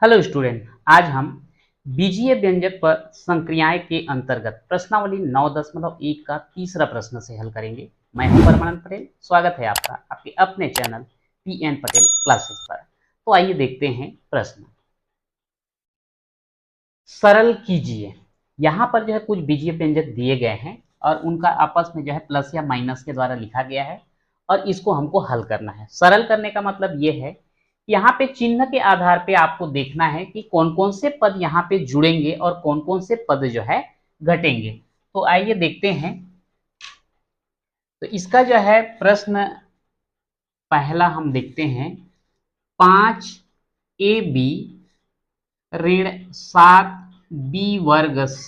Hello student, आज हम बीजीय व्यंजक पर संक्रियाएं के अंतर्गत प्रश्नावली 9.1 का तीसरा प्रश्न से हल करेंगे। मैं हूं परमानंद पटेल। स्वागत है आपका आपके अपने चैनल पीएन पटेल क्लासेस पर। तो आइए देखते हैं प्रश्न। सरल कीजिए। यहाँ पर जो है कुछ बीजीय व्यंजक दिए गए हैं और उनका आपस में जो है प्लस या माइनस के द्वारा लिखा गया है और इसको हमको हल करना है। सरल करने का मतलब ये है, यहाँ पे चिन्ह के आधार पे आपको देखना है कि कौन कौन से पद यहाँ पे जुड़ेंगे और कौन कौन से पद जो है घटेंगे। तो आइए देखते हैं। तो इसका जो है प्रश्न पहला हम देखते हैं, 5ab ऋण 7b वर्ग c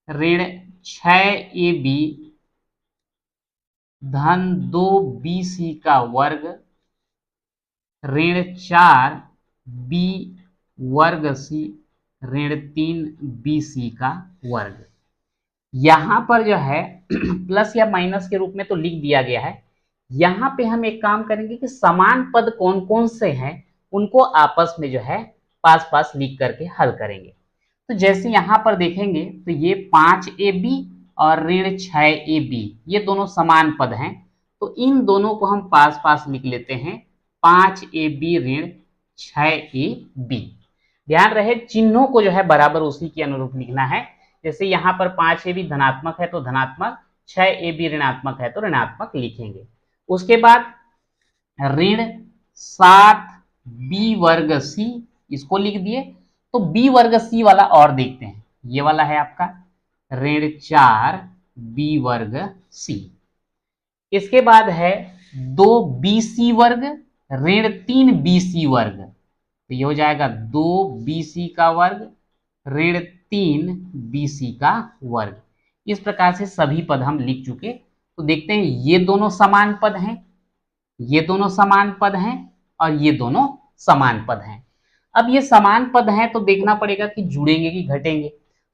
ऋण 6ab धन 2bc का वर्ग ऋण 4b वर्ग c ऋण 3bc का वर्ग। यहां पर जो है प्लस या माइनस के रूप में तो लिख दिया गया है। यहां पे हम एक काम करेंगे कि समान पद कौन कौन से हैं उनको आपस में जो है पास पास लिख करके हल करेंगे। तो जैसे यहां पर देखेंगे तो ये 5ab और ऋण 6ab ये दोनों समान पद हैं, तो इन दोनों को हम पास पास लिख लेते हैं, 5ab ऋण 6ab। ध्यान रहे चिन्हों को जो है बराबर उसी के अनुरूप लिखना है। जैसे यहाँ पर 5ab धनात्मक है तो धनात्मक, 6ab ऋणात्मक है तो ऋणात्मक लिखेंगे। उसके बाद ऋण 7b वर्ग c इसको लिख दिए। तो b वर्ग c वाला और देखते हैं, ये वाला है आपका ऋण 4b वर्ग c। इसके बाद है 2bc वर्ग ऋण 3bc वर्ग, तो ये हो जाएगा 2bc का वर्ग ऋण 3bc का वर्ग। इस प्रकार से सभी पद हम लिख चुके। तो देखते हैं ये दोनों समान पद हैं, ये दोनों समान पद हैं और ये दोनों समान पद हैं। अब ये समान पद हैं तो देखना पड़ेगा कि जुड़ेंगे कि घटेंगे।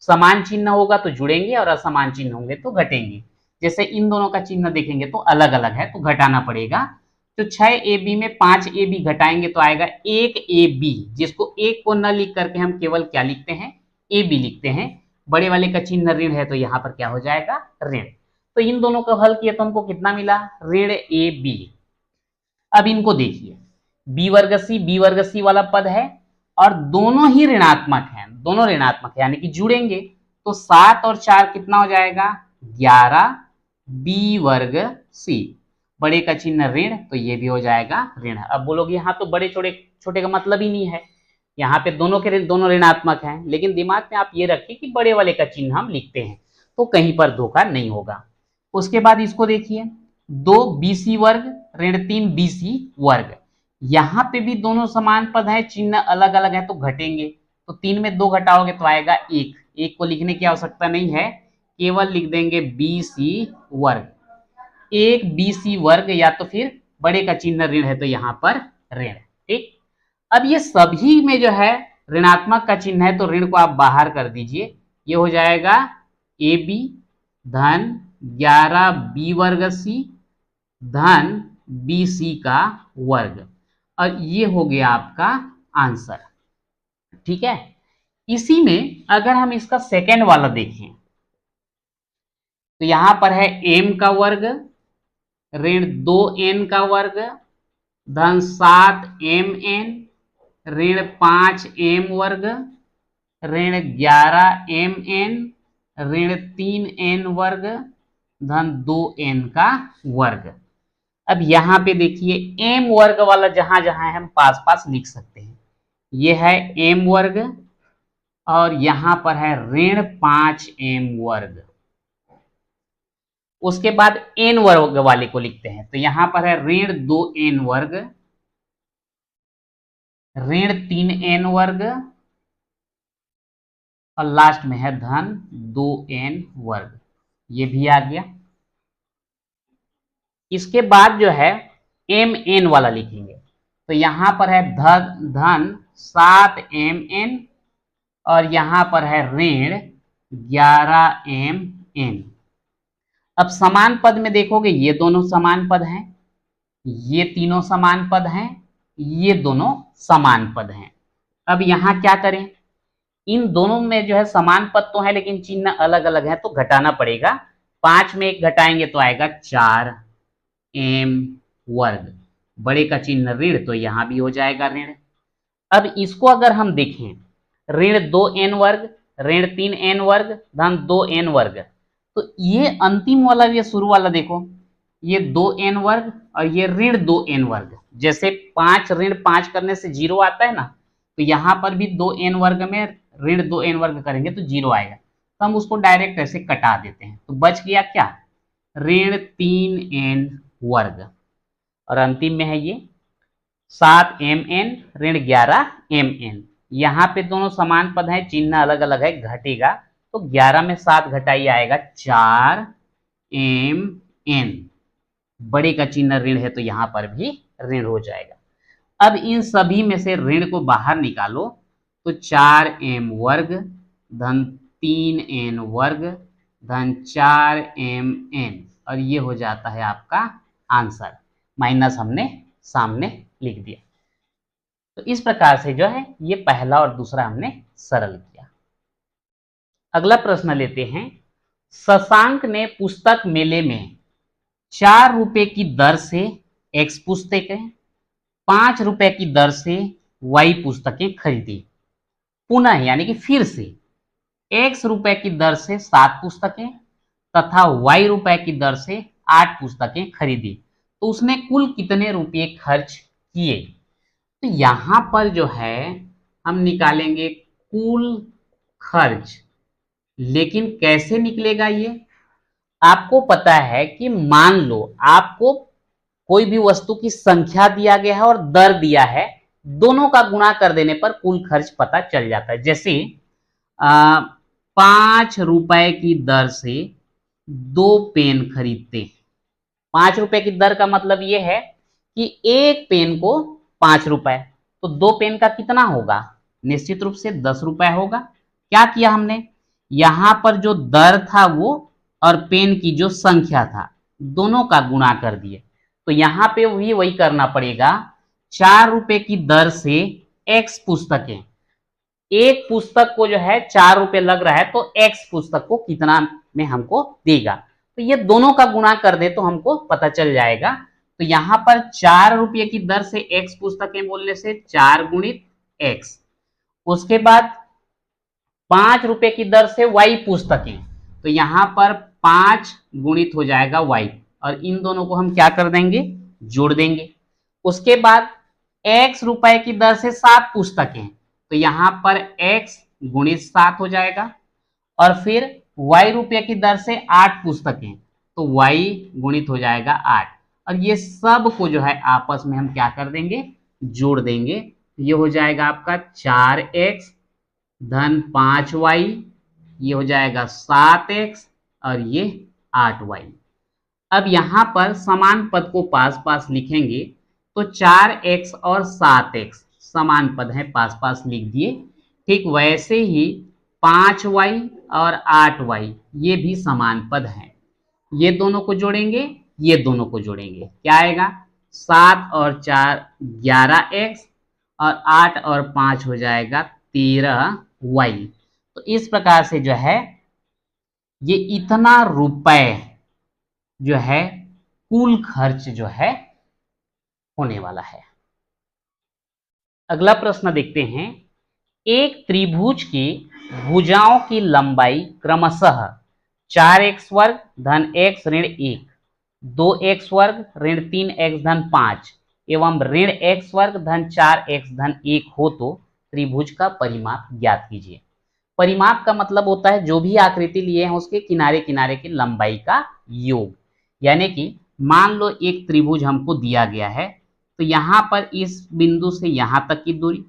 समान चिन्ह होगा तो जुड़ेंगे और असमान चिन्ह होंगे तो घटेंगे। जैसे इन दोनों का चिन्ह देखेंगे तो अलग अलग है तो घटाना पड़ेगा। तो 6ab में 5ab घटाएंगे तो आएगा 1ab, जिसको एक को न लिख करके हम केवल क्या लिखते हैं, ab लिखते हैं। बड़े वाले का चिन्ह ऋण है तो यहाँ पर क्या हो जाएगा, ऋण। तो इन दोनों को हल किया तो हमको कितना मिला, ऋण ab। अब इनको देखिए, b वर्ग c वाला पद है और दोनों ही ऋणात्मक हैं, दोनों ऋणात्मक है यानी कि जुड़ेंगे। तो 7 और 4 कितना हो जाएगा, 11b वर्ग c। बड़े का चिन्ह ऋण तो ये भी हो जाएगा ऋण। अब बोलोगे यहाँ तो बड़े छोटे छोटे का मतलब ही नहीं है, यहाँ पे दोनों के दोनों ऋणात्मक हैं, लेकिन दिमाग में आप ये रखिए कि बड़े वाले का चिन्ह हम लिखते हैं तो कहीं पर धोखा नहीं होगा। उसके बाद इसको देखिए, 2bc वर्ग ऋण 3bc वर्ग। यहाँ पे भी दोनों समान पद हैं, चिन्ह अलग अलग है तो घटेंगे। तो 3 में 2 घटाओगे तो आएगा 1, एक को लिखने की आवश्यकता नहीं है, केवल लिख देंगे bc वर्ग। 1bc वर्ग या तो फिर बड़े का चिन्ह ऋण है तो यहाँ पर ऋण। ठीक, अब ये सभी में जो है ऋणात्मक का चिन्ह है तो ऋण को आप बाहर कर दीजिए। ये हो जाएगा ab धन 11b वर्ग c धन bc का वर्ग, और ये हो गया आपका आंसर। ठीक है, इसी में अगर हम इसका सेकेंड वाला देखें तो यहां पर है m का वर्ग ऋण 2n का वर्ग धन 7mn ऋण 5m वर्ग ऋण 11mn ऋण 3n वर्ग धन 2n का वर्ग। अब यहाँ पे देखिए m वर्ग वाला जहां जहां है हम पास पास लिख सकते हैं। ये है m वर्ग और यहां पर है ऋण 5m वर्ग। उसके बाद n वर्ग वाले को लिखते हैं तो यहां पर है ऋण 2n वर्ग ऋण 3n वर्ग और लास्ट में है धन 2n वर्ग। ये भी आ गया। इसके बाद जो है mn वाला लिखेंगे तो यहां पर है धन 7mn और यहां पर है ऋण 11mn। अब समान पद में देखोगे ये दोनों समान पद हैं, ये तीनों समान पद हैं, ये दोनों समान पद हैं। अब यहाँ क्या करें, इन दोनों में जो है समान पद तो है लेकिन चिन्ह अलग अलग है, तो घटाना पड़ेगा। 5 में 1 घटाएंगे तो आएगा 4m वर्ग, बड़े का चिन्ह ऋण तो यहाँ भी हो जाएगा ऋण। अब इसको अगर हम देखें, ऋण 2n वर्ग, ऋण 3n वर्ग, धन 2n वर्ग, तो ये अंतिम वाला, ये शुरू वाला देखो, ये 2n वर्ग और ये ऋण 2n वर्ग, जैसे 5 ऋण 5 करने से 0 आता है ना, तो यहाँ पर भी 2n वर्ग में ऋण 2n वर्ग करेंगे तो 0 आएगा, तो हम उसको डायरेक्ट ऐसे कटा देते हैं, तो बच गया क्या, ऋण 3n वर्ग, और अंतिम में है ये 7mn ऋण 11mn। यहाँ पे दोनों समान पद हैं, चिन्ह अलग अलग है, घटेगा तो 11 में 7 घटाइए आएगा 4mn, बड़े का चिन्ह ऋण है तो यहाँ पर भी ऋण हो जाएगा। अब इन सभी में से ऋण को बाहर निकालो तो 4m वर्ग धन 3n वर्ग धन 4mn, और ये हो जाता है आपका आंसर, माइनस हमने सामने लिख दिया। तो इस प्रकार से जो है ये पहला और दूसरा हमने सरल किया। अगला प्रश्न लेते हैं। शशांक ने पुस्तक मेले में 4 रुपए की दर से X पुस्तकें, 5 रुपए की दर से Y पुस्तकें खरीदी। पुनः यानी कि फिर से X रुपए की दर से 7 पुस्तकें तथा Y रुपए की दर से 8 पुस्तकें खरीदी, तो उसने कुल कितने रुपये खर्च किए। तो यहां पर जो है हम निकालेंगे कुल खर्च, लेकिन कैसे निकलेगा ये, आपको पता है कि मान लो आपको कोई भी वस्तु की संख्या दिया गया है और दर दिया है, दोनों का गुणा कर देने पर कुल खर्च पता चल जाता है। जैसे 5 रुपए की दर से 2 पेन खरीदते हैं। 5 रुपए की दर का मतलब यह है कि एक पेन को 5 रुपए, तो 2 पेन का कितना होगा, निश्चित रूप से 10 रुपए होगा। क्या किया हमने, यहां पर जो दर था वो और पेन की जो संख्या था दोनों का गुणा कर दिए, तो यहां पे भी वही करना पड़ेगा। 4 रुपए की दर से X पुस्तकें, एक पुस्तक को जो है 4 रुपए लग रहा है, तो X पुस्तक को कितना में हमको देगा, तो ये दोनों का गुणा कर दे तो हमको पता चल जाएगा। तो यहां पर 4 रुपये की दर से X पुस्तकें बोलने से 4 गुणित X, उसके बाद 5 रुपए की दर से Y पुस्तकें, तो यहां पर 5 गुणित हो जाएगा Y, और इन दोनों को हम क्या कर देंगे, जोड़ देंगे। उसके बाद X रुपए की दर से 7 पुस्तकें, तो यहां पर X गुणित 7 हो जाएगा, और फिर Y रुपये की दर से 8 पुस्तकें, तो Y गुणित हो जाएगा 8, और ये सब को जो है आपस में हम क्या कर देंगे, जोड़ देंगे। ये हो जाएगा आपका 4X धन 5Y, ये हो जाएगा 7X और ये 8Y। अब यहां पर समान पद को पास पास लिखेंगे तो 4X और 7X समान पद है, पास पास लिख दिए। ठीक वैसे ही 5Y और 8Y ये भी समान पद हैं, ये दोनों को जोड़ेंगे, ये दोनों को जोड़ेंगे, क्या आएगा, 7 और 4 11X और 8 और 5 हो जाएगा 13Y। तो इस प्रकार से जो है ये इतना रुपए जो है कुल खर्च जो है होने वाला है। अगला प्रश्न देखते हैं। एक त्रिभुज की भुजाओं की लंबाई क्रमशः 4x वर्ग धन x ऋण 1, 2x वर्ग ऋण 3x धन 5 एवं ऋण x वर्ग धन 4x धन 1 हो तो त्रिभुज का परिमाप ज्ञात कीजिए। परिमाप का मतलब होता है जो भी आकृति लिए हैं उसके किनारे किनारे की लंबाई का योग, यानी कि मान लो एक त्रिभुज हमको दिया गया है, तो यहाँ पर इस बिंदु से यहाँ तक की दूरी,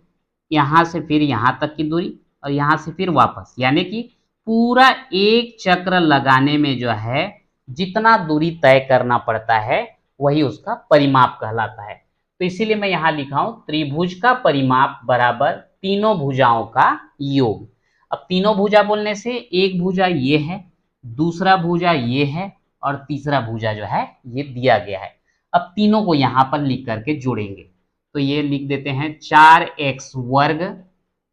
यहाँ से फिर यहाँ तक की दूरी, और यहाँ से फिर वापस, यानी कि पूरा एक चक्र लगाने में जो है जितना दूरी तय करना पड़ता है वही उसका परिमाप कहलाता है। तो इसीलिए मैं यहाँ लिखा हूं त्रिभुज का परिमाप बराबर तीनों भुजाओं का योग। अब तीनों भुजा बोलने से एक भुजा ये है, दूसरा भुजा ये है, और तीसरा भुजा जो है ये दिया गया है। अब तीनों को यहाँ पर लिख करके जोड़ेंगे, तो ये लिख देते हैं 4x वर्ग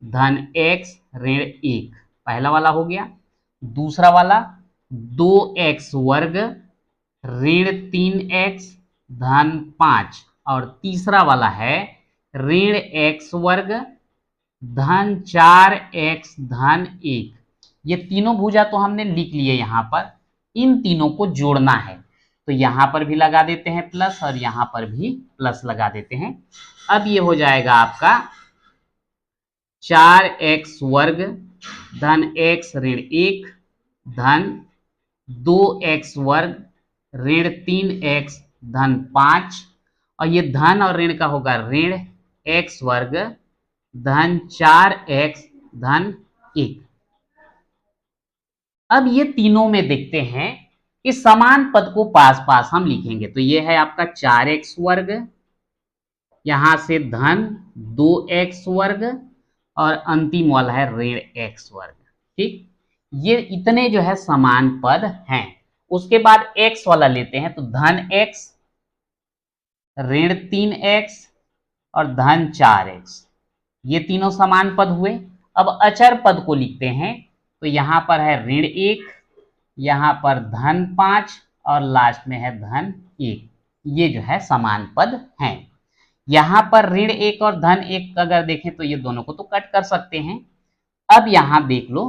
धन x ऋण 1, पहला वाला हो गया। दूसरा वाला 2x वर्ग ऋण 3x धन 5, और तीसरा वाला है ऋण x वर्ग धन 4x धन 1। ये तीनों भुजा तो हमने लिख लिए, यहां पर इन तीनों को जोड़ना है, तो यहां पर भी लगा देते हैं प्लस और यहां पर भी प्लस लगा देते हैं। अब ये हो जाएगा आपका 4x वर्ग धन x ऋण 1 धन 2x वर्ग ऋण 3x धन 5, और ये धन और ऋण का होगा ऋण x वर्ग धन 4x धन 1। अब ये तीनों में देखते हैं कि समान पद को पास पास हम लिखेंगे, तो ये है आपका 4x वर्ग, यहां से धन 2x वर्ग और अंतिम वाला है ऋण x वर्ग। ठीक, ये इतने जो है समान पद हैं। उसके बाद x वाला लेते हैं, तो धन x ऋण 3x और धन 4x, ये तीनों समान पद हुए। अब अचर पद को लिखते हैं, तो यहां पर है ऋण 1, यहां पर धन 5 और लास्ट में है धन 1, ये जो है समान पद हैं। यहां पर ऋण 1 और धन 1 अगर देखें तो ये दोनों को तो कट कर सकते हैं। अब यहां देख लो,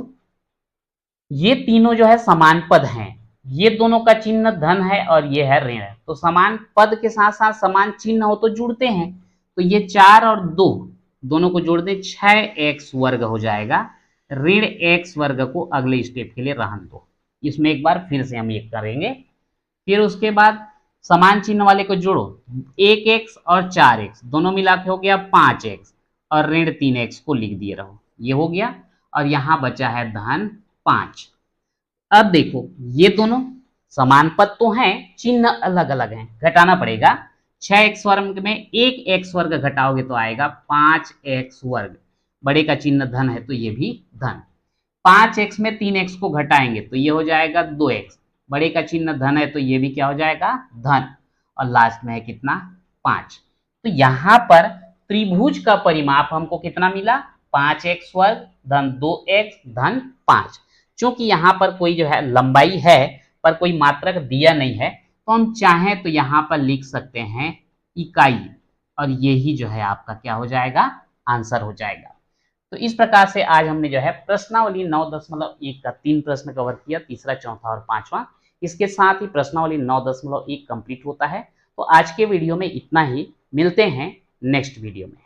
ये तीनों जो है समान पद हैं, ये दोनों का चिन्ह धन है और ये है ऋण है, तो समान पद के साथ साथ समान चिन्ह हो तो जुड़ते हैं। तो ये 4 और 2 दोनों को जोड़ दें, 6x वर्ग हो जाएगा। ऋण x वर्ग को अगले स्टेप के लिए रहन दो, इसमें एक बार फिर से हम ये करेंगे। फिर उसके बाद समान चिन्ह वाले को जोड़ो, 1x और 4x दोनों मिला के हो गया 5x, और ऋण 3x को लिख दिए रहो, ये हो गया। और यहां बचा है धन 5। अब देखो ये दोनों समान पद तो हैं, चिन्ह अलग अलग हैं, घटाना पड़ेगा। 6x वर्ग में 1x वर्ग घटाओगे तो आएगा 5x वर्ग, बड़े का चिन्ह धन है तो ये भी धन। 5x में 3x को घटाएंगे तो ये हो जाएगा 2x, बड़े का चिन्ह धन है तो ये भी क्या हो जाएगा धन, और लास्ट में है कितना 5। तो यहां पर त्रिभुज का परिमाप हमको कितना मिला, 5x वर्ग धन 2x धन 5। क्योंकि यहां पर कोई जो है लंबाई है पर कोई मात्रक दिया नहीं है, तो हम चाहें तो यहां पर लिख सकते हैं इकाई, और यही जो है आपका क्या हो जाएगा आंसर हो जाएगा। तो इस प्रकार से आज हमने जो है प्रश्नावली 9.1 का 3 प्रश्न कवर किया, तीसरा, चौथा और पांचवा। इसके साथ ही प्रश्नावली 9.1 कंप्लीट होता है। तो आज के वीडियो में इतना ही, मिलते हैं नेक्स्ट वीडियो में।